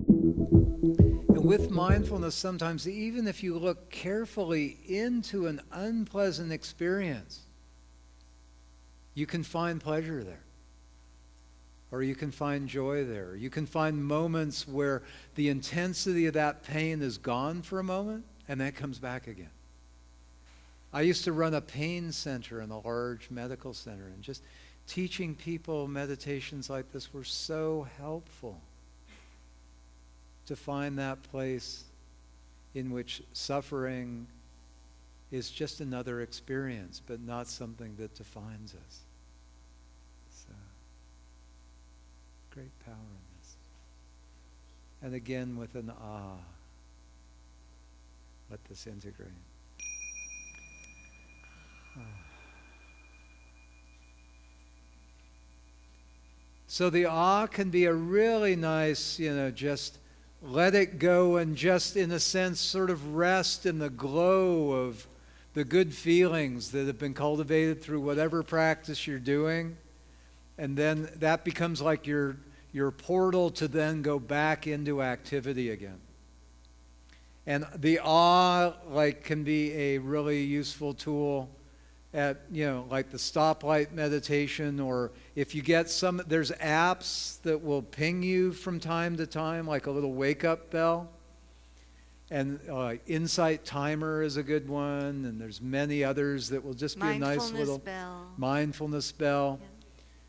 And with mindfulness, sometimes even if you look carefully into an unpleasant experience, you can find pleasure there. Or you can find joy there. You can find moments where the intensity of that pain is gone for a moment, and then it comes back again. I used to run a pain center in a large medical center, and just teaching people meditations like this were so helpful to find that place in which suffering is just another experience, but not something that defines us. So, great power in this. And again, with an let this integrate. So the can be a really nice, just let it go and just, in a sense, sort of rest in the glow of the good feelings that have been cultivated through whatever practice you're doing. And then that becomes like your portal to then go back into activity again. And the can be a really useful tool at, like the stoplight meditation, or if you get there's apps that will ping you from time to time, like a little wake-up bell. And Insight Timer is a good one, and there's many others that will just be a nice little mindfulness bell. Yeah.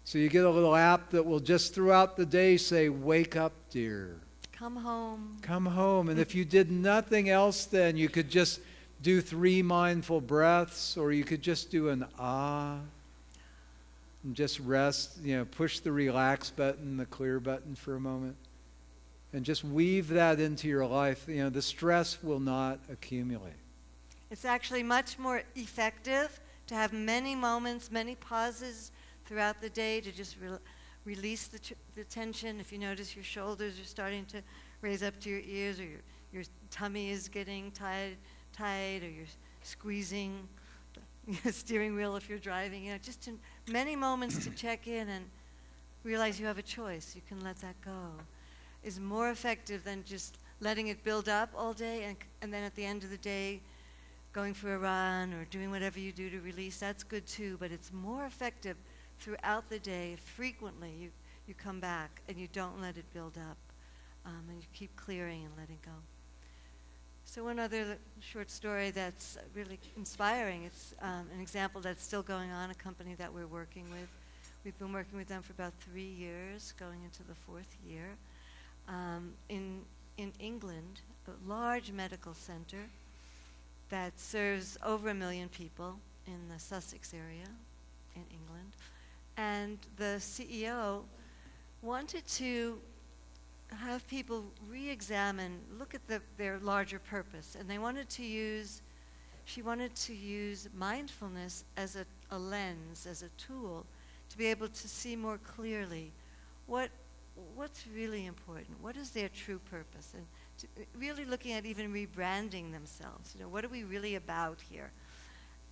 So you get a little app that will just throughout the day say, wake up, dear. Come home. Come home. And if you did nothing else, then you could just do 3 mindful breaths, or you could just do an and just rest, push the relax button, the clear button for a moment, and just weave that into your life. The stress will not accumulate. It's actually much more effective to have many moments, many pauses throughout the day to just release the tension. If you notice your shoulders are starting to raise up to your ears, or your tummy is getting tight, or you're squeezing the steering wheel if you're driving, just in many moments to check in and realize you have a choice. You can let that go. Is more effective than just letting it build up all day and then at the end of the day going for a run or doing whatever you do to release. That's good too, but it's more effective throughout the day. Frequently you come back and you don't let it build up, and you keep clearing and letting go. So one other short story that's really inspiring. It's an example that's still going on, a company that we're working with. We've been working with them for about 3 years, going into the 4th year. In England, a large medical center that serves over 1 million people in the Sussex area in England. And the CEO wanted to have people re-examine, look at their larger purpose. And she wanted to use mindfulness as a lens, as a tool, to be able to see more clearly what's really important, what is their true purpose, and really looking at even rebranding themselves. What are we really about here?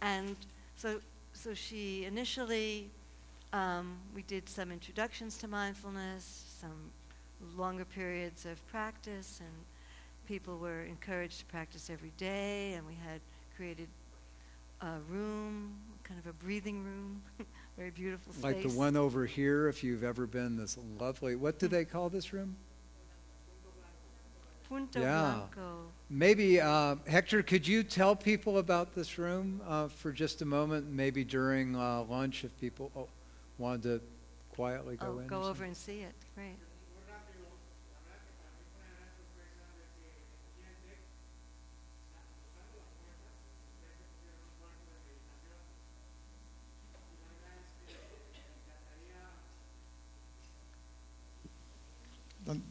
And so she initially, we did some introductions to mindfulness, some longer periods of practice, and people were encouraged to practice every day, and we had created a room, kind of a breathing room, very beautiful space. Like the one over here, if you've ever been, this lovely, what do they call this room? Punto Blanco. Maybe, Hector, could you tell people about this room for just a moment, maybe during lunch if people wanted to quietly go in? Go over and see it. Great.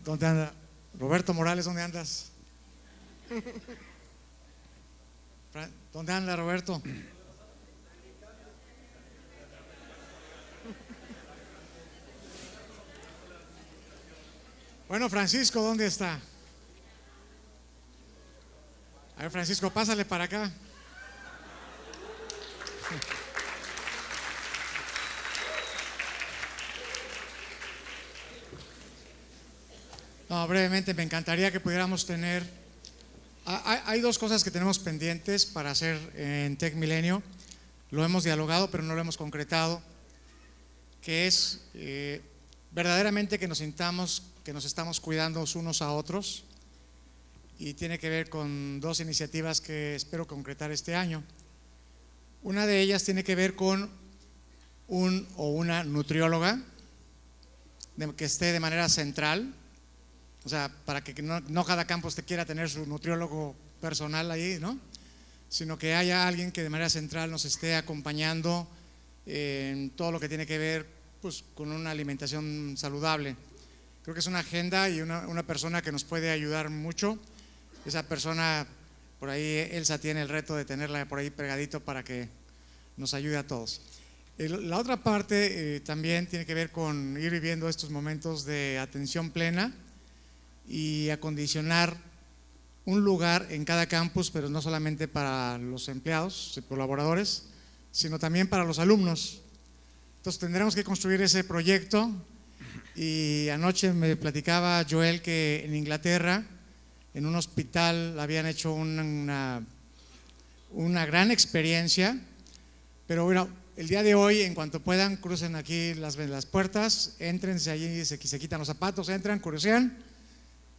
¿Dónde anda? Roberto Morales, ¿dónde andas? ¿Dónde anda, Roberto? Bueno, Francisco, ¿dónde está? A ver, Francisco, pásale para acá. No, brevemente, me encantaría que pudiéramos tener... Hay dos cosas que tenemos pendientes para hacer en TecMilenio. Lo hemos dialogado, pero no lo hemos concretado, que es verdaderamente que nos sintamos que nos estamos cuidando unos a otros, y tiene que ver con dos iniciativas que espero concretar este año. Una de ellas tiene que ver con un o una nutrióloga que esté de manera central, o sea, para que no cada campus te quiera tener su nutriólogo personal ahí, ¿no? Sino que haya alguien que de manera central nos esté acompañando en todo lo que tiene que ver, pues, con una alimentación saludable. Creo que es una agenda y una persona que nos puede ayudar mucho. Esa persona, por ahí Elsa tiene el reto de tenerla por ahí pegadito para que nos ayude a todos. La otra parte también tiene que ver con ir viviendo estos momentos de atención plena y acondicionar un lugar en cada campus, pero no solamente para los empleados y colaboradores, sino también para los alumnos. Entonces tendremos que construir ese proyecto. Y anoche me platicaba Joel que en Inglaterra, en un hospital, habían hecho una gran experiencia. Pero bueno, el día de hoy, en cuanto puedan, crucen aquí las puertas, éntrense allí, se quitan los zapatos, entran, curiosean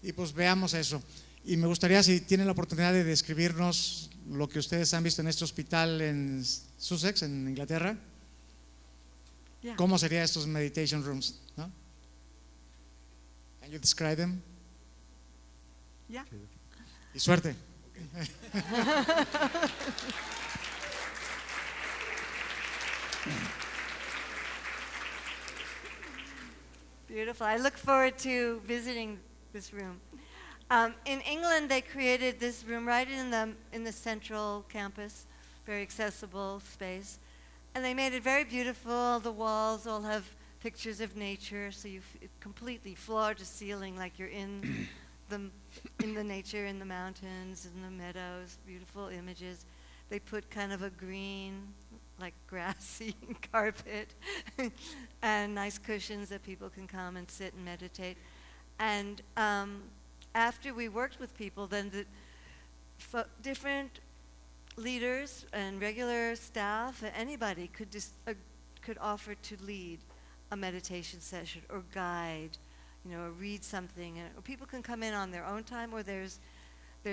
y pues veamos eso. Y me gustaría, si tienen la oportunidad, de describirnos lo que ustedes han visto en este hospital en Sussex, en Inglaterra. Yeah. ¿Cómo serían estos meditation rooms, ¿no? Can you describe them? Yeah. Y suerte. Beautiful. I look forward to visiting this room. In England, they created this room right in the central campus, very accessible space, and they made it very beautiful. The walls all have pictures of nature, so you completely floor to ceiling, like you're in the nature, in the mountains, in the meadows. Beautiful images. They put kind of a green, like grassy carpet and nice cushions that people can come and sit and meditate. And after we worked with people, then the different leaders and regular staff, anybody could offer to lead a meditation session or guide, or read something. Or people can come in on their own time, or there's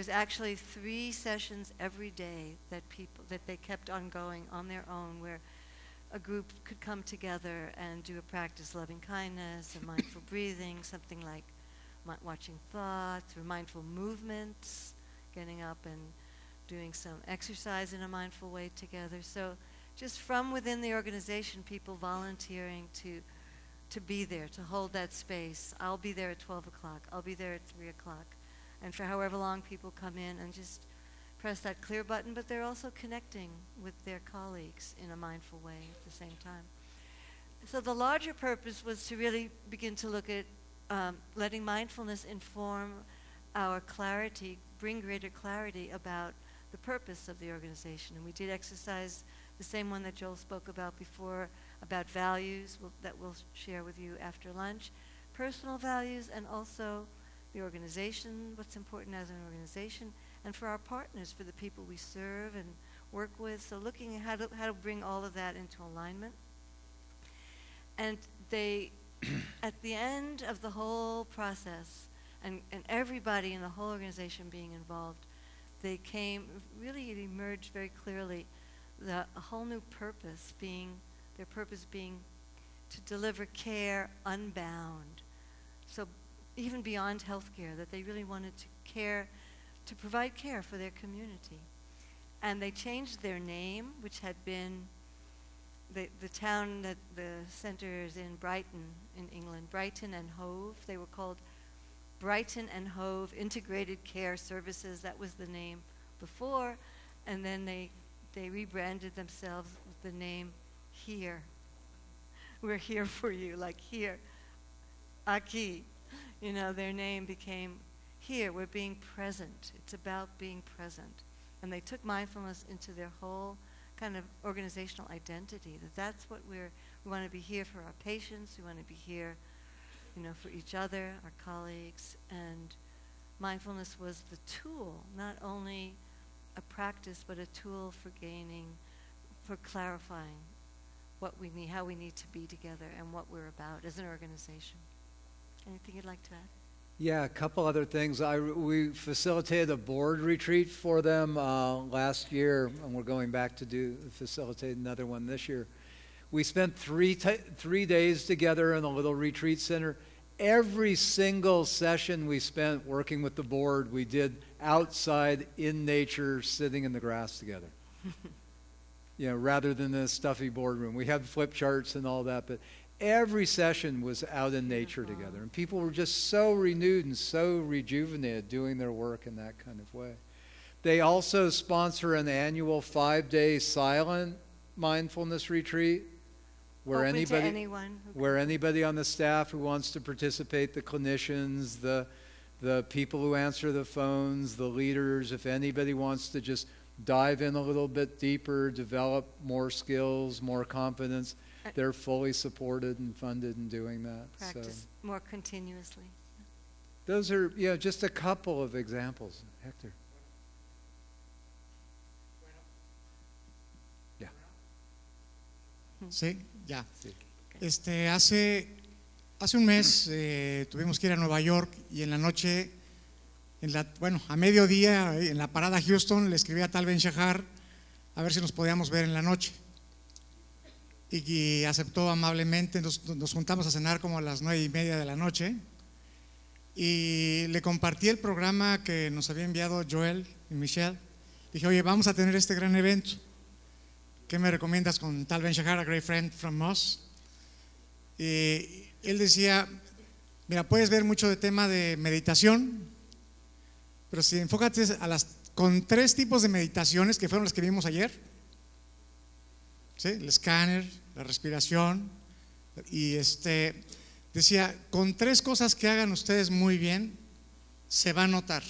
actually 3 sessions every day that they kept on going on their own, where a group could come together and do a practice loving kindness, a mindful breathing, something like watching thoughts, or mindful movements, getting up and doing some exercise in a mindful way together. So just from within the organization, people volunteering to be there, to hold that space. I'll be there at 12 o'clock. I'll be there at 3 o'clock. And for however long people come in and just press that clear button, but they're also connecting with their colleagues in a mindful way at the same time. So the larger purpose was to really begin to look at letting mindfulness inform our clarity, bring greater clarity about the purpose of the organization. And we did exercise the same one that Joel spoke about before, about values that we'll share with you after lunch, personal values, and also the organization, what's important as an organization, and for our partners, for the people we serve and work with. So looking at how to bring all of that into alignment. And they, at the end of the whole process, and everybody in the whole organization being involved, it emerged very clearly a whole new purpose their purpose being to deliver care unbound. So even beyond healthcare, that they really wanted to provide care for their community. And they changed their name, which had been the town that the center is in, Brighton, in England, Brighton and Hove. They were called Brighton and Hove Integrated Care Services. That was the name before. And then they rebranded themselves with the name Here. We're here for you, like here. Aquí. Their name became Here. We're being present. It's about being present. And they took mindfulness into their whole kind of organizational identity, that's what we want to be here for our patients, we want to be here for each other, our colleagues, and mindfulness was the tool, not only a practice, but a tool for clarifying what we need, how we need to be together, and what we're about as an organization. Anything you'd like to add? Yeah, a couple other things. We facilitated a board retreat for them last year, and we're going back to facilitate another one this year. We spent 3 days together in a little retreat center. Every single session we spent working with the board, we did outside in nature, sitting in the grass together. Rather than a stuffy boardroom. We had flip charts and all that, but every session was out in nature together. And people were just so renewed and so rejuvenated doing their work in that kind of way. They also sponsor an annual 5-day silent mindfulness retreat where anybody on the staff who wants to participate, the clinicians, the people who answer the phones, the leaders, if anybody wants to just dive in a little bit deeper, develop more skills, more confidence, they're fully supported and funded in doing that. Practice more continuously. Those are just a couple of examples. Hector. Yeah. Sí, ya. Sí. Hace un mes tuvimos que ir a Nueva York y en la noche, a mediodía, en la parada Houston, le escribí a Tal Ben Shahar a ver si nos podíamos ver en la noche. Y aceptó amablemente. Nos juntamos a cenar como a las 9:30 de la noche y le compartí el programa que nos había enviado Joel y Michelle. Dije, oye, vamos a tener este gran evento. ¿Qué me recomiendas con Tal Ben Shahar, a great friend from us? Y él decía, mira, puedes ver mucho de tema de meditación, pero si enfócate con 3 tipos de meditaciones que fueron las que vimos ayer, ¿sí? El escáner, la respiración, y decía, con 3 cosas que hagan ustedes muy bien, se va a notar.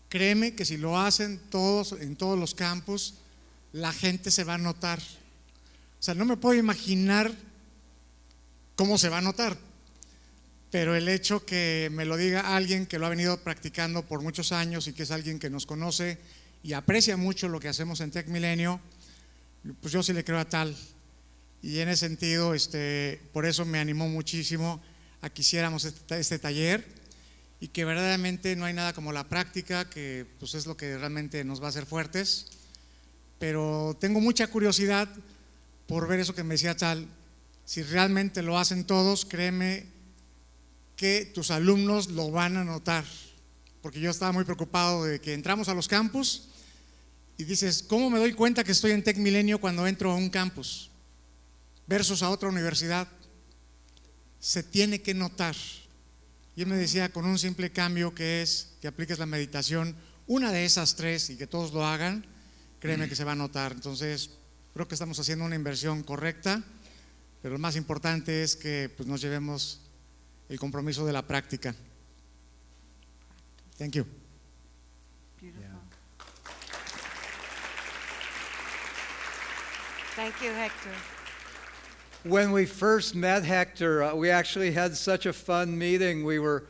Créeme que si lo hacen todos en todos los campus, la gente se va a notar. O sea, no me puedo imaginar cómo se va a notar, pero el hecho que me lo diga alguien que lo ha venido practicando por muchos años y que es alguien que nos conoce y aprecia mucho lo que hacemos en TecMilenio, pues yo sí le creo a Tal. Y en ese sentido, por eso me animó muchísimo a que hiciéramos este taller, y que verdaderamente no hay nada como la práctica, que pues es lo que realmente nos va a hacer fuertes. Pero tengo mucha curiosidad por ver eso que me decía Tal. Si realmente lo hacen todos, créeme que tus alumnos lo van a notar, porque yo estaba muy preocupado de que entramos a los campus y dices, ¿cómo me doy cuenta que estoy en TecMilenio cuando entro a un campus versus a otra universidad? Se tiene que notar. Y él me decía, con un simple cambio, que es que apliques la meditación, una de esas 3, y que todos lo hagan, créeme que se va a notar. Entonces creo que estamos haciendo una inversión correcta, pero lo más importante es que pues, nos llevemos el compromiso de la práctica. Thank you. Beautiful. Yeah. Thank you, Hector. When we first met Hector, we actually had such a fun meeting. We were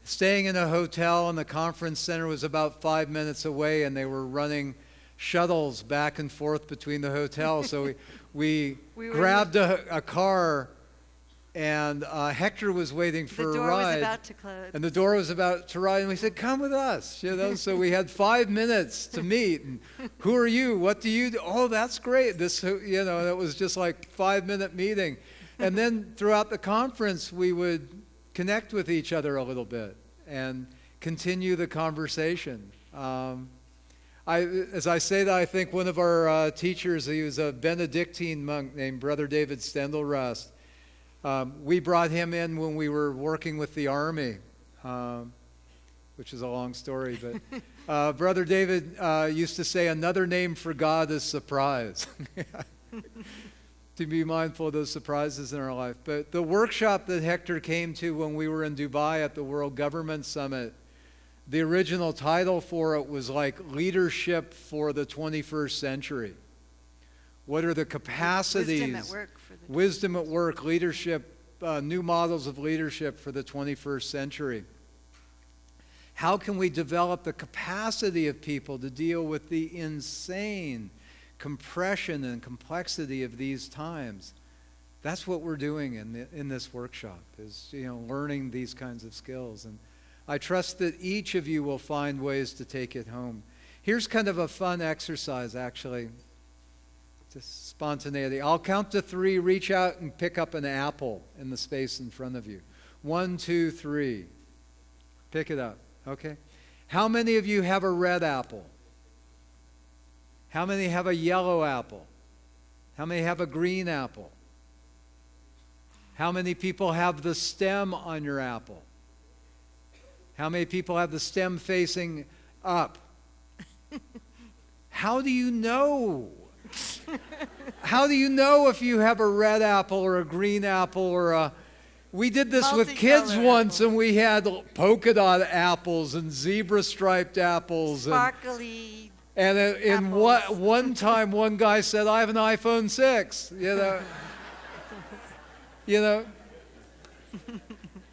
staying in a hotel, and the conference center was about 5 minutes away, and they were running shuttles back and forth between the hotels. So we grabbed a car, and Hector was waiting for a ride. The door was about to close. And the door was about to ride, and we said, come with us. So we had 5 minutes to meet. And who are you? What do you do? Oh, that's great. It was just like 5-minute meeting. And then throughout the conference, we would connect with each other a little bit and continue the conversation. As I say that, I think one of our teachers, he was a Benedictine monk named Brother David Stendelrust. We brought him in when we were working with the Army, which is a long story. But Brother David used to say, another name for God is surprise. To be mindful of those surprises in our life. But the workshop that Hector came to when we were in Dubai at the World Government Summit, the original title for it was like Leadership for the 21st Century. What are the capacities? Wisdom at work. Wisdom at work, leadership new models of leadership for the 21st century. How can we develop the capacity of people to deal with the insane compression and complexity of these times? That's what we're doing in this workshop, is learning these kinds of skills. And I trust that each of you will find ways to take it home. Here's kind of a fun exercise, actually. Just spontaneity. I'll count to 3. Reach out and pick up an apple in the space in front of you. 1, 2, 3. Pick it up. Okay. How many of you have a red apple? How many have a yellow apple? How many have a green apple? How many people have the stem on your apple? How many people have the stem facing up? How do you know? How do you know if you have a red apple or a green apple or a... We did this with kids once, and we had polka dot apples and zebra striped apples. Sparkly. And in one time, one guy said, "I have an iPhone 6."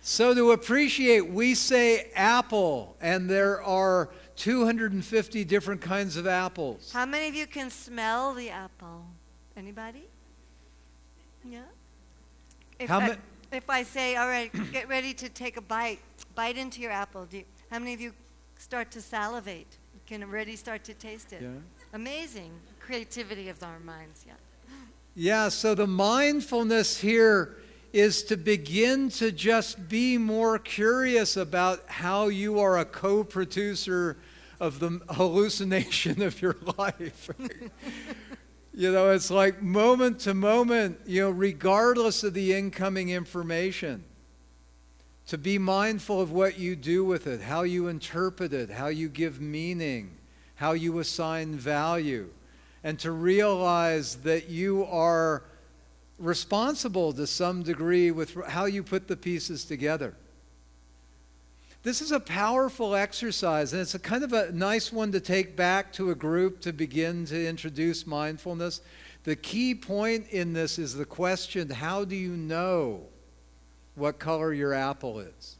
So to appreciate, we say apple, and there are 250 different kinds of apples. How many of you can smell the apple? Anybody? Yeah? If I say, all right, get ready to take a bite into your apple, how many of you start to salivate? You can already start to taste it. Yeah. Amazing creativity of our minds, yeah. Yeah, so the mindfulness here is to begin to just be more curious about how you are a co-producer of the hallucination of your life. It's like moment to moment, regardless of the incoming information, to be mindful of what you do with it, how you interpret it, how you give meaning, how you assign value, and to realize that you are responsible to some degree with how you put the pieces together. This is a powerful exercise, and it's a kind of a nice one to take back to a group to begin to introduce mindfulness. The key point in this is the question, how do you know what color your apple is?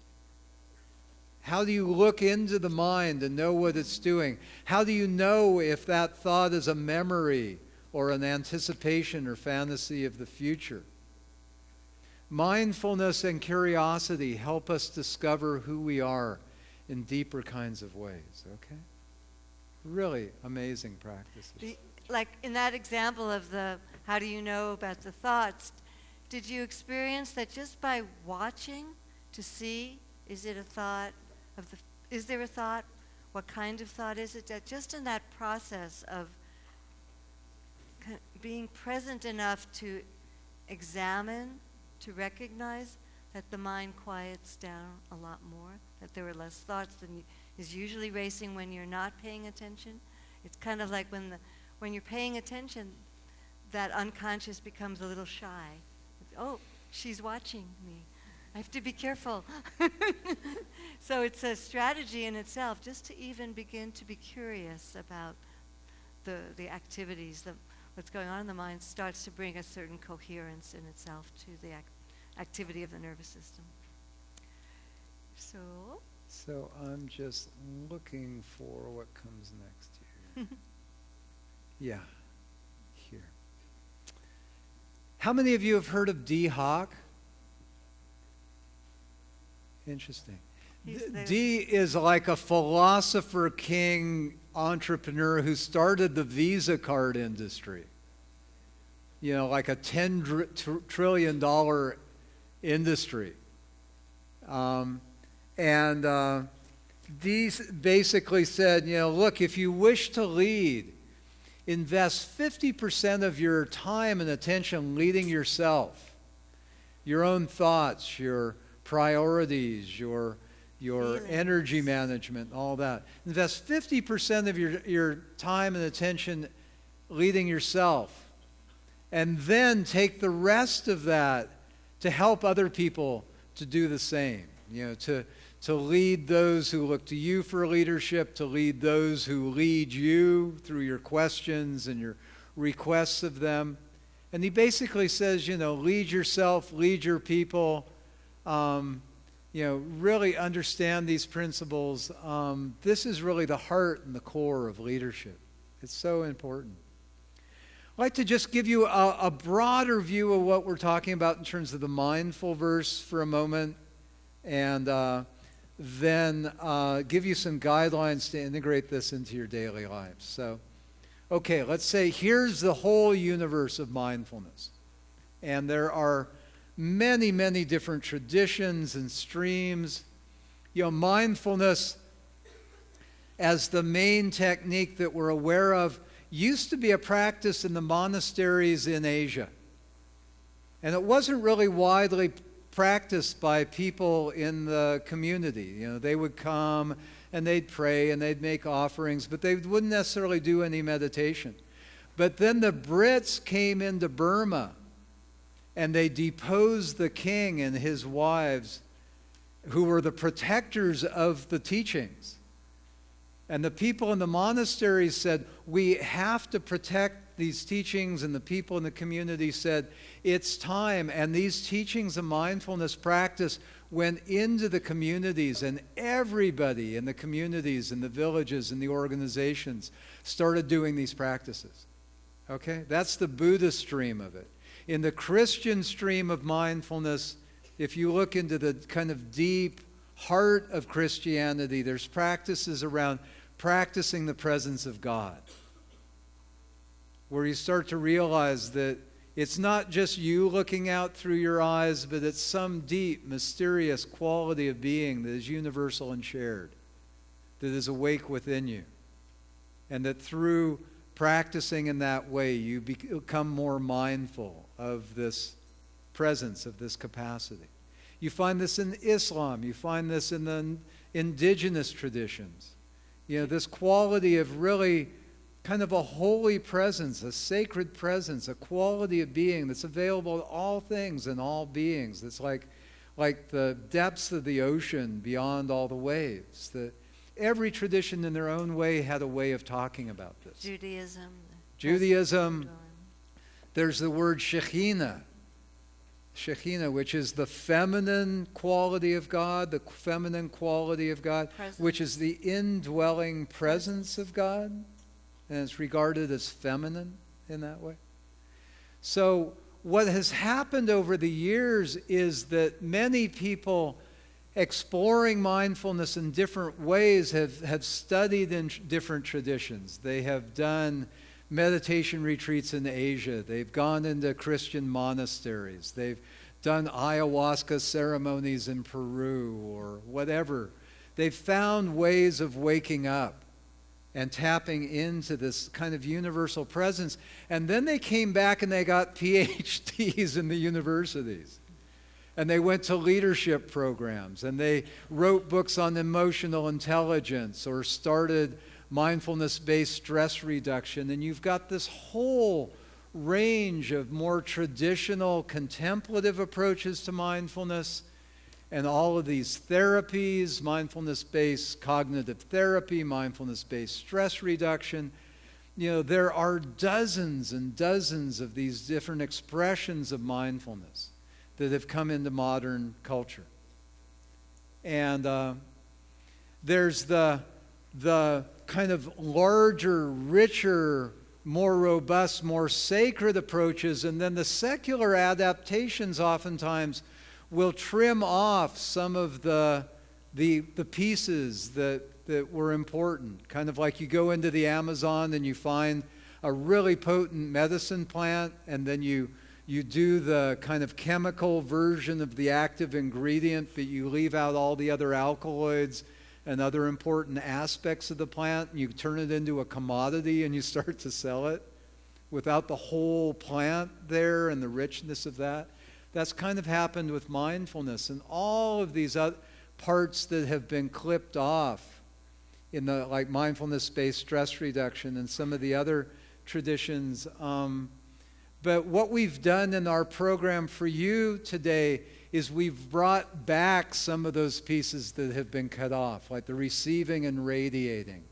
How do you look into the mind and know what it's doing? How do you know if that thought is a memory or an anticipation or fantasy of the future? Mindfulness and curiosity help us discover who we are in deeper kinds of ways, okay? Really amazing practices. Like in that example of the how do you know about the thoughts, did you experience that just by watching to see, is there a thought? What kind of thought is it? That just in that process of being present enough to examine, to recognize that the mind quiets down a lot more, that there are less thoughts than is usually racing when you're not paying attention. It's kind of like when you're paying attention, that unconscious becomes a little shy. Oh, she's watching me. I have to be careful. So it's a strategy in itself just to even begin to be curious about the activities, what's going on in the mind starts to bring a certain coherence in itself to the activity of the nervous system. So I'm just looking for what comes next here. Yeah, here. How many of you have heard of D. Hawk? Interesting. D is like a philosopher king entrepreneur who started the Visa card industry. Like a $10 trillion industry. D basically said, look, if you wish to lead, invest 50% of your time and attention leading yourself, your own thoughts, your priorities, your energy management, all that. Invest 50% of your time and attention leading yourself. And then take the rest of that to help other people to do the same. To lead those who look to you for leadership, to lead those who lead you through your questions and your requests of them. And he basically says, lead yourself, lead your people, really understand these principles. This is really the heart and the core of leadership. It's so important. I'd like to just give you a broader view of what we're talking about in terms of the mindful verse for a moment, and then give you some guidelines to integrate this into your daily lives. So, okay, let's say here's the whole universe of mindfulness. And there are many, many different traditions and streams. Mindfulness as the main technique that we're aware of used to be a practice in the monasteries in Asia. And it wasn't really widely practiced by people in the community. They would come and they'd pray and they'd make offerings, but they wouldn't necessarily do any meditation. But then the Brits came into Burma and they deposed the king and his wives, who were the protectors of the teachings. And the people in the monasteries said, we have to protect these teachings, and the people in the community said, it's time. And these teachings of mindfulness practice went into the communities, and everybody in the communities, in the villages, in the organizations started doing these practices. Okay? That's the Buddhist stream of it. In the Christian stream of mindfulness, if you look into the kind of deep heart of Christianity, there's practices around practicing the presence of God, where you start to realize that it's not just you looking out through your eyes, but it's some deep, mysterious quality of being that is universal and shared, that is awake within you. And that through practicing in that way, you become more mindful of this presence, of this capacity. You find this in Islam. You find this in the indigenous traditions. This quality of really kind of a holy presence, a sacred presence, a quality of being that's available to all things and all beings. That's like the depths of the ocean beyond all the waves. That every tradition in their own way had a way of talking about this. Judaism, there's the word Shekhinah, which is the feminine quality of God, which is the indwelling presence of God, and it's regarded as feminine in that way. So what has happened over the years is that many people exploring mindfulness in different ways have studied in different traditions. They have done meditation retreats in Asia. They've gone into Christian monasteries. They've done ayahuasca ceremonies in Peru or whatever. They've found ways of waking up and tapping into this kind of universal presence. And then they came back and they got PhDs in the universities. And they went to leadership programs. And they wrote books on emotional intelligence or started mindfulness-based stress reduction. And you've got this whole range of more traditional contemplative approaches to mindfulness, and all of these therapies, mindfulness-based cognitive therapy, mindfulness-based stress reduction. There are dozens and dozens of these different expressions of mindfulness that have come into modern culture. And there's the kind of larger, richer, more robust, more sacred approaches, and then the secular adaptations oftentimes will trim off some of the pieces that were important. Kind of like you go into the Amazon and you find a really potent medicine plant, and then you do the kind of chemical version of the active ingredient, but you leave out all the other alkaloids and other important aspects of the plant, and you turn it into a commodity and you start to sell it without the whole plant there and the richness of that. That's kind of happened with mindfulness, and all of these other parts that have been clipped off in the like mindfulness-based stress reduction and some of the other traditions. But what we've done in our program for you today is we've brought back some of those pieces that have been cut off, like the receiving and radiating,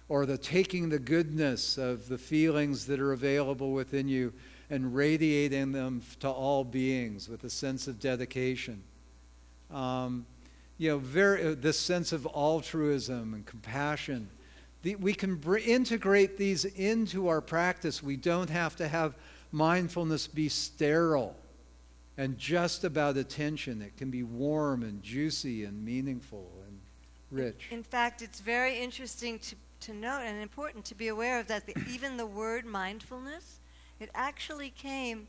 or the taking the goodness of the feelings that are available within you and radiating them to all beings with a sense of dedication. This sense of altruism and compassion. We can integrate these into our practice. We don't have to have mindfulness be sterile and just about attention. It can be warm and juicy and meaningful and rich. In fact, it's very interesting to note and important to be aware of that even the word mindfulness, it actually came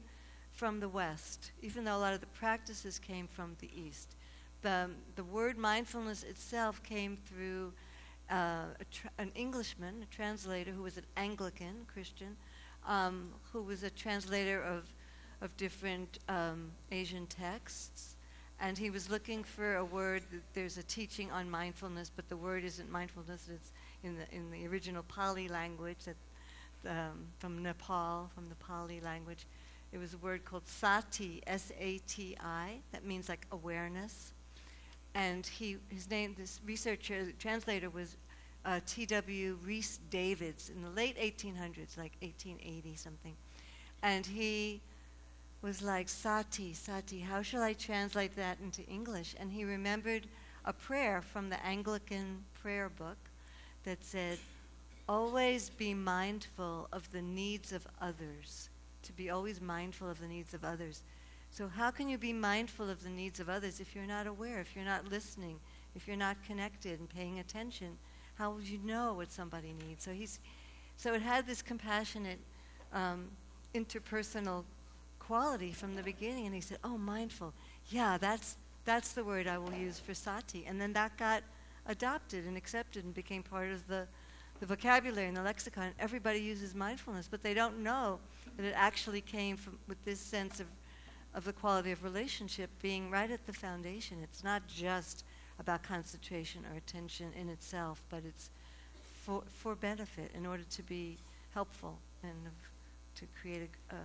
from the West, even though a lot of the practices came from the East. The word mindfulness itself came through an Englishman, a translator who was an Anglican Christian, who was a translator of different Asian texts. And he was looking for a word. There's a teaching on mindfulness, but the word isn't mindfulness. It's in the original Pali language from Nepal, from the Pali language. It was a word called sati, S-A-T-I. That means like awareness. And his name, this researcher, translator, was T.W. Rhys Davids in the late 1800s, like 1880 something. And he was like, sati, how shall I translate that into English? And he remembered a prayer from the Anglican prayer book that said, always be mindful of the needs of others, to be always mindful of the needs of others. So how can you be mindful of the needs of others if you're not aware, if you're not listening, if you're not connected and paying attention? How would you know what somebody needs? So it had this compassionate, interpersonal quality from the beginning. And he said, oh, mindful. Yeah, that's the word I will use for sati. And then that got adopted and accepted and became part of the vocabulary and the lexicon. Everybody uses mindfulness, but they don't know that it actually came from with this sense of the quality of relationship being right at the foundation. It's not just about concentration or attention in itself, but it's for benefit in order to be helpful and to create a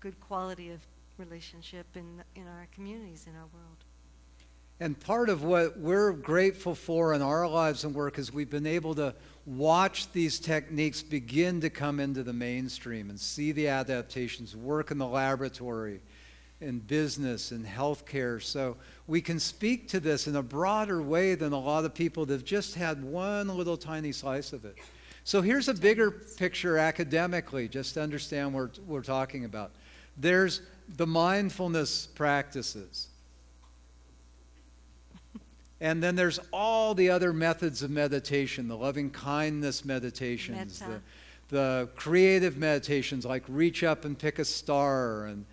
good quality of relationship in our communities, in our world. And part of what we're grateful for in our lives and work is we've been able to watch these techniques begin to come into the mainstream and see the adaptations, work in the laboratory, in business, in healthcare. So we can speak to this in a broader way than a lot of people that have just had one little tiny slice of it. So here's a bigger picture academically, just to understand what we're talking about. There's the mindfulness practices. And then there's all the other methods of meditation, the loving kindness meditations, the creative meditations like reach up and pick a star and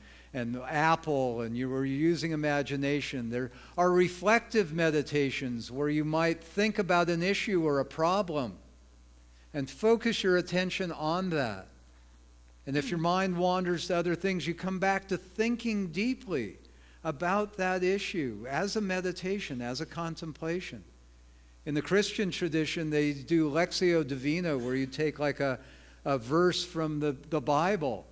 apple, and you were using imagination. There are reflective meditations where you might think about an issue or a problem and focus your attention on that. And if your mind wanders to other things, you come back to thinking deeply about that issue as a meditation, as a contemplation. In the Christian tradition, they do Lectio Divina, where you take like a verse from the Bible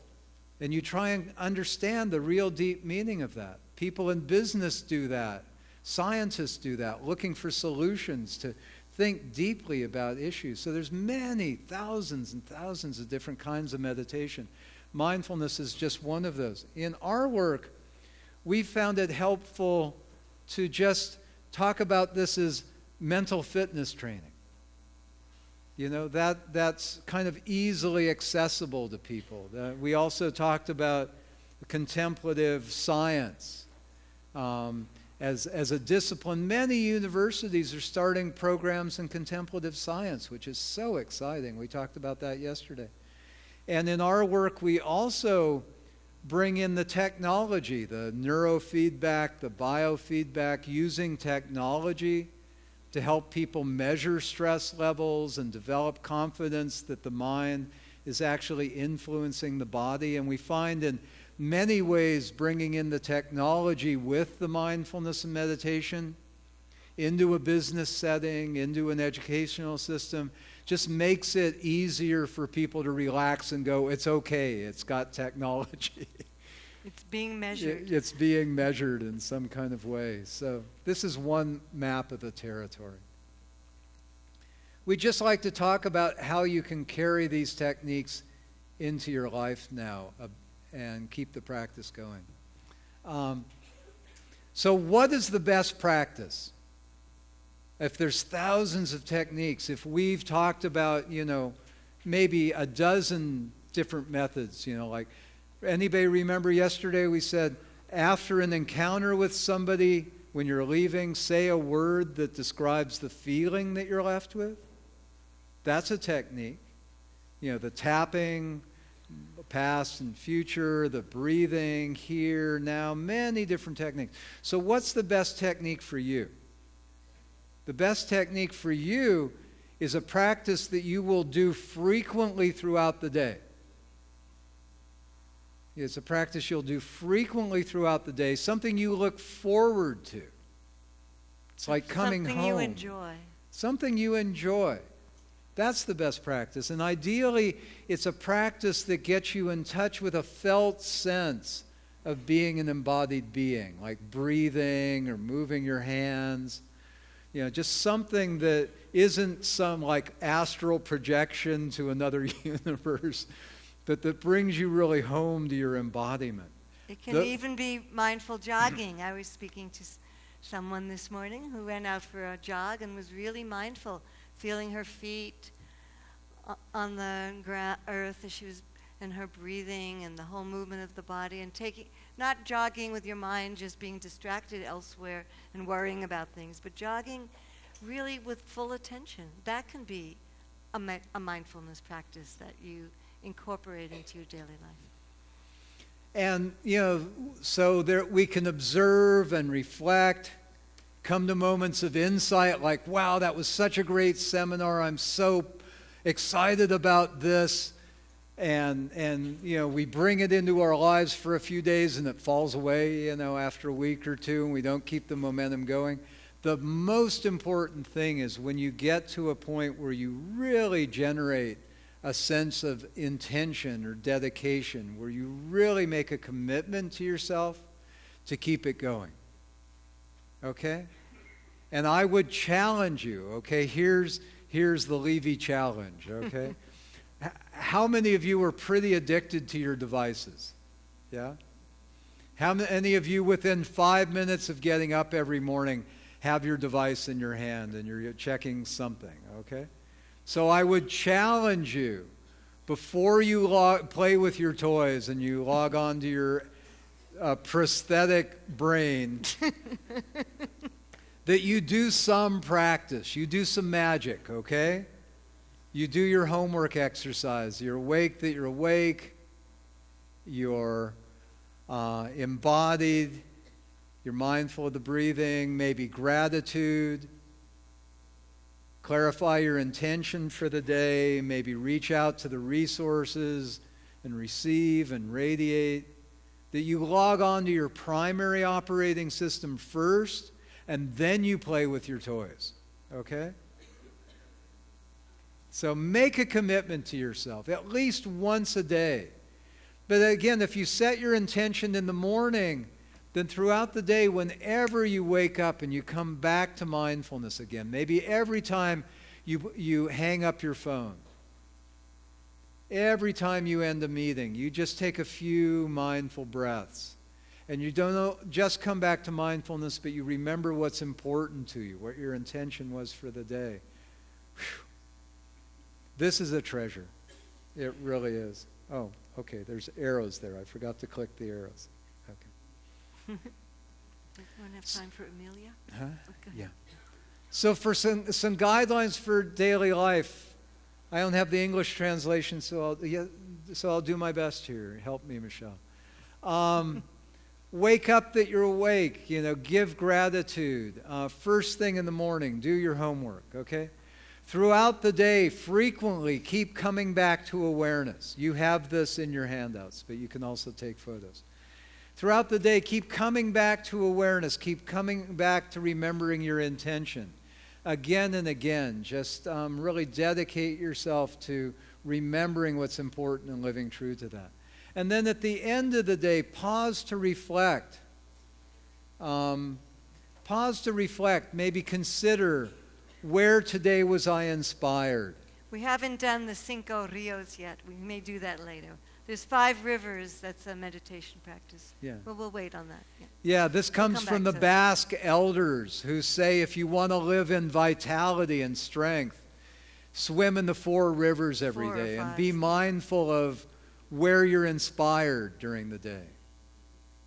and you try and understand the real deep meaning of that. People in business do that. Scientists do that, looking for solutions to think deeply about issues. So there's many, thousands and thousands of different kinds of meditation. Mindfulness is just one of those. In our work, we found it helpful to just talk about this as mental fitness training. You know, that's kind of easily accessible to people. We also talked about contemplative science as a discipline. Many universities are starting programs in contemplative science, which is so exciting. We talked about that yesterday. And in our work, we also bring in the technology, the neurofeedback, the biofeedback, using technology to help people measure stress levels and develop confidence that the mind is actually influencing the body. And we find in many ways bringing in the technology with the mindfulness and meditation into a business setting, into an educational system, just makes it easier for people to relax and go, it's okay, it's got technology. It's being measured. It's being measured in some kind of way. So this is one map of the territory. We'd just like to talk about how you can carry these techniques into your life now and keep the practice going. So what is the best practice? If there's thousands of techniques, if we've talked about, maybe a dozen different methods, like, anybody remember yesterday we said, after an encounter with somebody, when you're leaving, say a word that describes the feeling that you're left with? That's a technique. The tapping, past and future, the breathing, here, now, many different techniques. So what's the best technique for you? The best technique for you is a practice that you will do frequently throughout the day. It's a practice you'll do frequently throughout the day, something you look forward to. It's like coming home. Something you enjoy. Something you enjoy. That's the best practice. And ideally, it's a practice that gets you in touch with a felt sense of being an embodied being, like breathing or moving your hands. Just something that isn't some like astral projection to another universe, but that brings you really home to your embodiment. It can even be mindful jogging. I was speaking to someone this morning who went out for a jog and was really mindful, feeling her feet on the earth as she was, and her breathing and the whole movement of the body, and not jogging with your mind just being distracted elsewhere and worrying about things, but jogging really with full attention. That can be a mindfulness practice that you incorporate into your daily life. And, so there we can observe and reflect, come to moments of insight like, wow, that was such a great seminar. I'm so excited about this. And we bring it into our lives for a few days and it falls away, after a week or two, and we don't keep the momentum going. The most important thing is when you get to a point where you really generate a sense of intention or dedication, where you really make a commitment to yourself to keep it going. Okay? And I would challenge you, okay? Here's the Levey challenge, okay? How many of you are pretty addicted to your devices? Yeah? How many of you within 5 minutes of getting up every morning have your device in your hand and you're checking something, okay? So I would challenge you, before you play with your toys and you log on to your prosthetic brain, that you do some practice, you do some magic, okay? You do your homework exercise. You're awake that you're awake. You're embodied. You're mindful of the breathing, maybe gratitude. Clarify your intention for the day. Maybe reach out to the resources and receive and radiate. That you log on to your primary operating system first, and then you play with your toys. Okay? So make a commitment to yourself, at least once a day. But again, if you set your intention in the morning, then throughout the day, whenever you wake up and you come back to mindfulness again, maybe every time you hang up your phone, every time you end a meeting, you just take a few mindful breaths. And you don't just come back to mindfulness, but you remember what's important to you, what your intention was for the day. Whew. This is a treasure. It really is. Oh, okay, there's arrows there. I forgot to click the arrows. Okay. We want to have time for Amelia? Huh? Okay. Yeah. So for some guidelines for daily life, I don't have the English translation, so I'll do my best here. Help me, Michelle. Wake up that you're awake. Give gratitude. First thing in the morning, do your homework, okay? Throughout the day, frequently keep coming back to awareness. You have this in your handouts, but you can also take photos. Throughout the day, keep coming back to awareness. Keep coming back to remembering your intention. Again and again, just really dedicate yourself to remembering what's important and living true to that. And then at the end of the day, pause to reflect. Pause to reflect. Maybe consider, where today was I inspired? We haven't done the Cinco Rios yet. We may do that later. There's 5 rivers. That's a meditation practice. Yeah. But we'll wait on that. Yeah. Yeah, this comes come from back the to that. Basque elders who say if you want to live in vitality and strength, swim in the 4 rivers every 4 or day and 5. be mindful of where you're inspired during the day.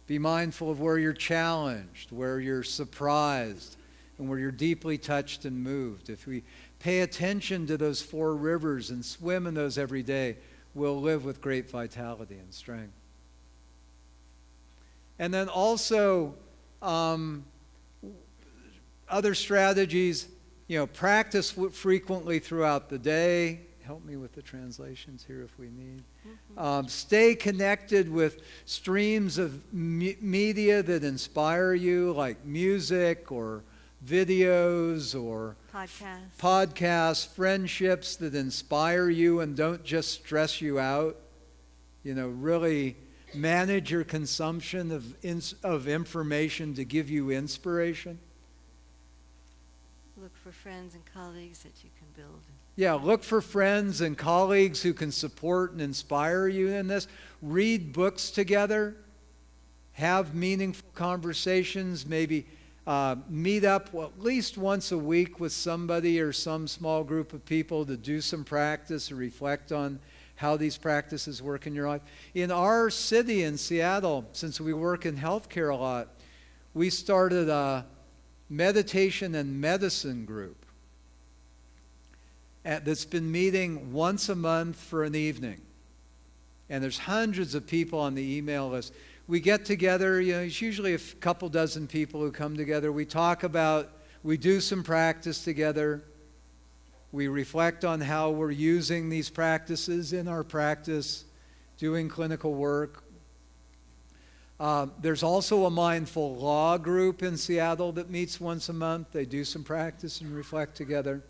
Be mindful of where you're challenged, where you're surprised, and where you're deeply touched and moved. If we pay attention to those 4 rivers and swim in those every day, we'll live with great vitality and strength. And then also, other strategies, practice frequently throughout the day. Help me with the translations here if we need. Stay connected with streams of media that inspire you, like music or videos or podcasts, friendships that inspire you and don't just stress you out. Really manage your consumption of information to give you inspiration. Look for friends and colleagues that you can build. Yeah, look for friends and colleagues who can support and inspire you in this. Read books together. Have meaningful conversations. Maybe meet up at least once a week with somebody or some small group of people to do some practice or reflect on how these practices work in your life. In our city in Seattle, since we work in healthcare a lot, we started a meditation and medicine group that's been meeting once a month for an evening. And there's hundreds of people on the email list. We get together, it's usually a couple dozen people who come together. We talk about, we do some practice together. We reflect on how we're using these practices in our practice, doing clinical work. There's also a mindful law group in Seattle that meets once a month. They do some practice and reflect together.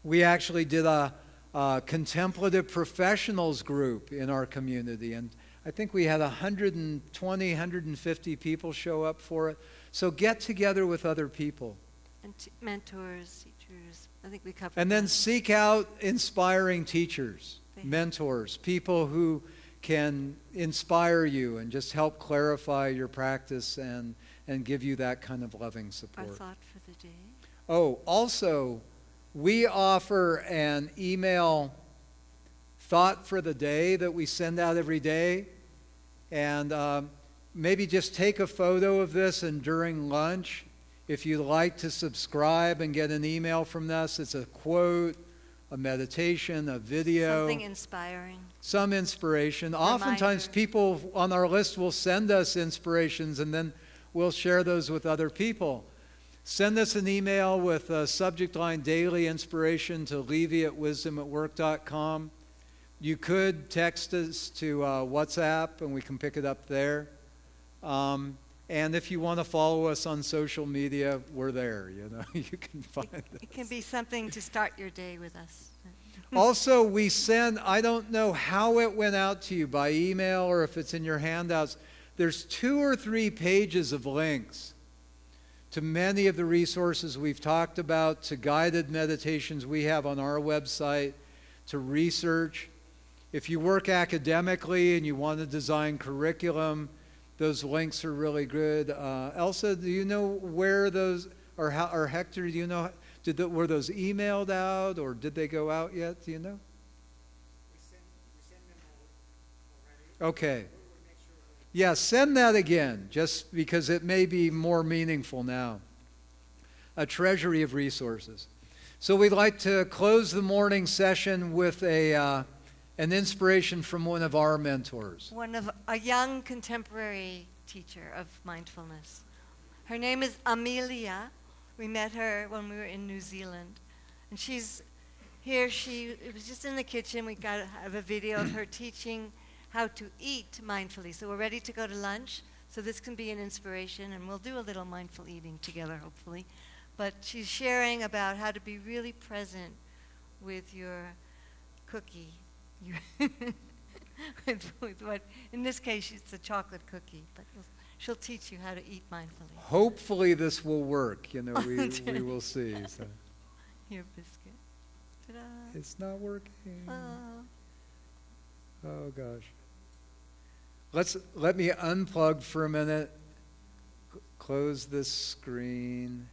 We actually did a contemplative professionals group in our community, and I think we had 120, 150 people show up for it. So get together with other people. And mentors, teachers. I think we covered And then that. seek out inspiring teachers, mentors, people who can inspire you and just help clarify your practice and give you that kind of loving Our support. thought for the day. Oh, also, we offer an email thought for the day that we send out every day. And maybe just take a photo of this, and during lunch, if you'd like to subscribe and get an email from us, it's a quote, a meditation, a video. Something inspiring. Some inspiration. Oftentimes people on our list will send us inspirations, and then we'll share those with other people. Send us an email with a subject line Daily Inspiration to Levey@wisdomatwork.com. You could text us to WhatsApp, and we can pick it up there. And if you want to follow us on social media, we're there. You can find us. It can be something to start your day with us. Also, we send, I don't know how it went out to you, by email or if it's in your handouts, there's 2 or 3 pages of links to many of the resources we've talked about, to guided meditations we have on our website, to research. If you work academically and you want to design curriculum, those links are really good. Elsa, do you know where those, or Hector, do you know, were those emailed out, or did they go out yet? Do you know? We send them already. Okay. Yeah, send that again, just because it may be more meaningful now. A treasury of resources. So we'd like to close the morning session with an inspiration from one of our mentors. A young contemporary teacher of mindfulness. Her name is Amelia. We met her when we were in New Zealand. And she's here. It was just in the kitchen. We have a video of her teaching how to eat mindfully. So we're ready to go to lunch. So this can be an inspiration, and we'll do a little mindful eating together, hopefully. But she's sharing about how to be really present with your cookie. with what, in this case, it's a chocolate cookie, but she'll teach you how to eat mindfully. Hopefully this will work. We will see. So. Here, biscuit. Ta-da. It's not working. Oh. Oh gosh. Let me unplug for a minute. Close this screen.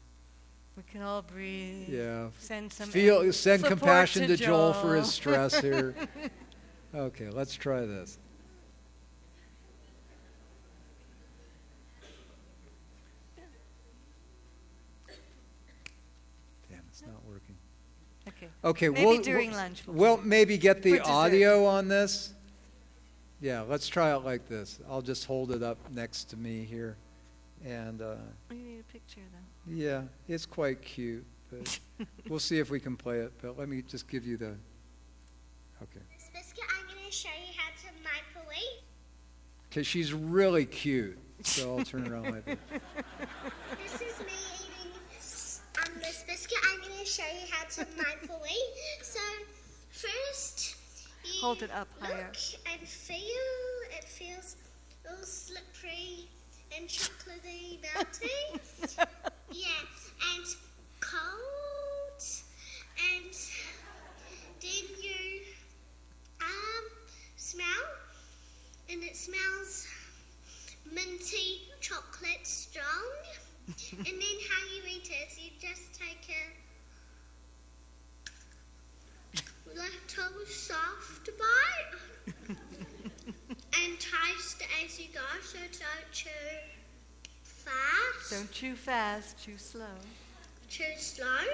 We can all breathe. Yeah. Send some Send support compassion to Joel for Joel. his stress here. Okay, let's try this. Damn, it's not working. Okay. Okay, Maybe during lunch. We'll maybe get the For dessert. audio on this. Yeah, let's try it like this. I'll just hold it up next to me here. And You need a picture, though. yeah, it's quite cute. But we'll see if we can play it. But let me just give you the... Okay. This biscuit, I'm going to show you how to microwave. Okay, she's really cute. So I'll turn around like this. This is me eating this biscuit. I'm going to show you how to microwave. So first, you Hold it up look higher. and feel. It feels a little slippery and chocolatey, melty. Yeah, and cold. And then you smell, and it smells minty chocolate strong. And then how you eat it, you just take a little soft bite and taste as you go, so don't chew fast, Don't chew fast, chew slow. chew slow.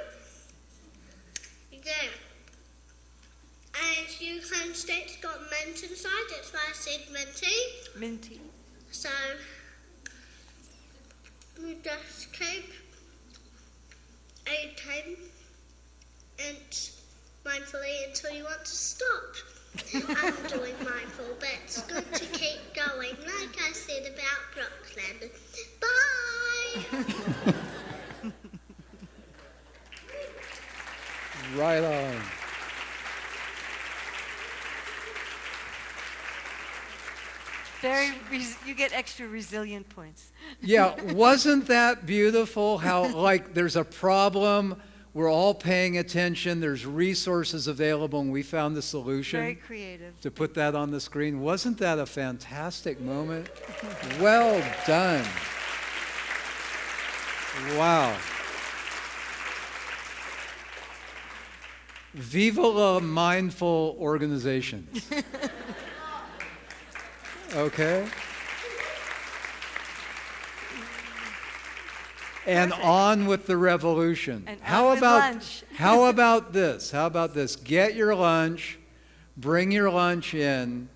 Yeah. And you can see it's got mint inside, that's why I said minty. Minty. So you just keep eating and mindfully until you want to stop. I'm doing mindful, but it's good to keep going, like I said about Brooklyn. Bye! Right on. You get extra resilient points. Yeah, wasn't that beautiful how, like, there's a problem, we're all paying attention, there's resources available, and we found the Very solution creative. to put that on the screen. Wasn't that a fantastic moment? Well done. Wow. Viva la mindful organization. Okay? And Perfect. on with the revolution. And how on with about lunch. how about this? How about this? Get your lunch, bring your lunch in,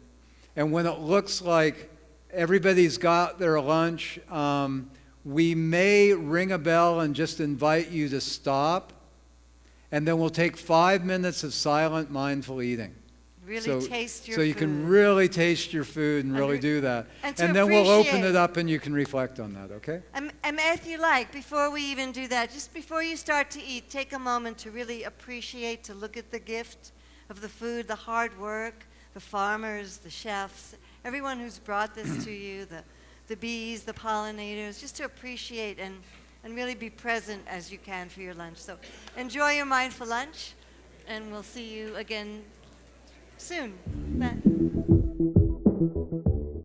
and when it looks like everybody's got their lunch, we may ring a bell and just invite you to stop, and then we'll take 5 minutes of silent, mindful eating. Really taste your so food. you can really taste your food and really do that. and to then we'll open appreciate- it up and you can reflect on that, okay? And if you like, before we even do that, just before you start to eat, take a moment to really appreciate, to look at the gift of the food, the hard work, the farmers, the chefs, everyone who's brought this to you, the bees, the pollinators, just to appreciate and really be present as you can for your lunch. So enjoy your mindful lunch, and we'll see you again soon.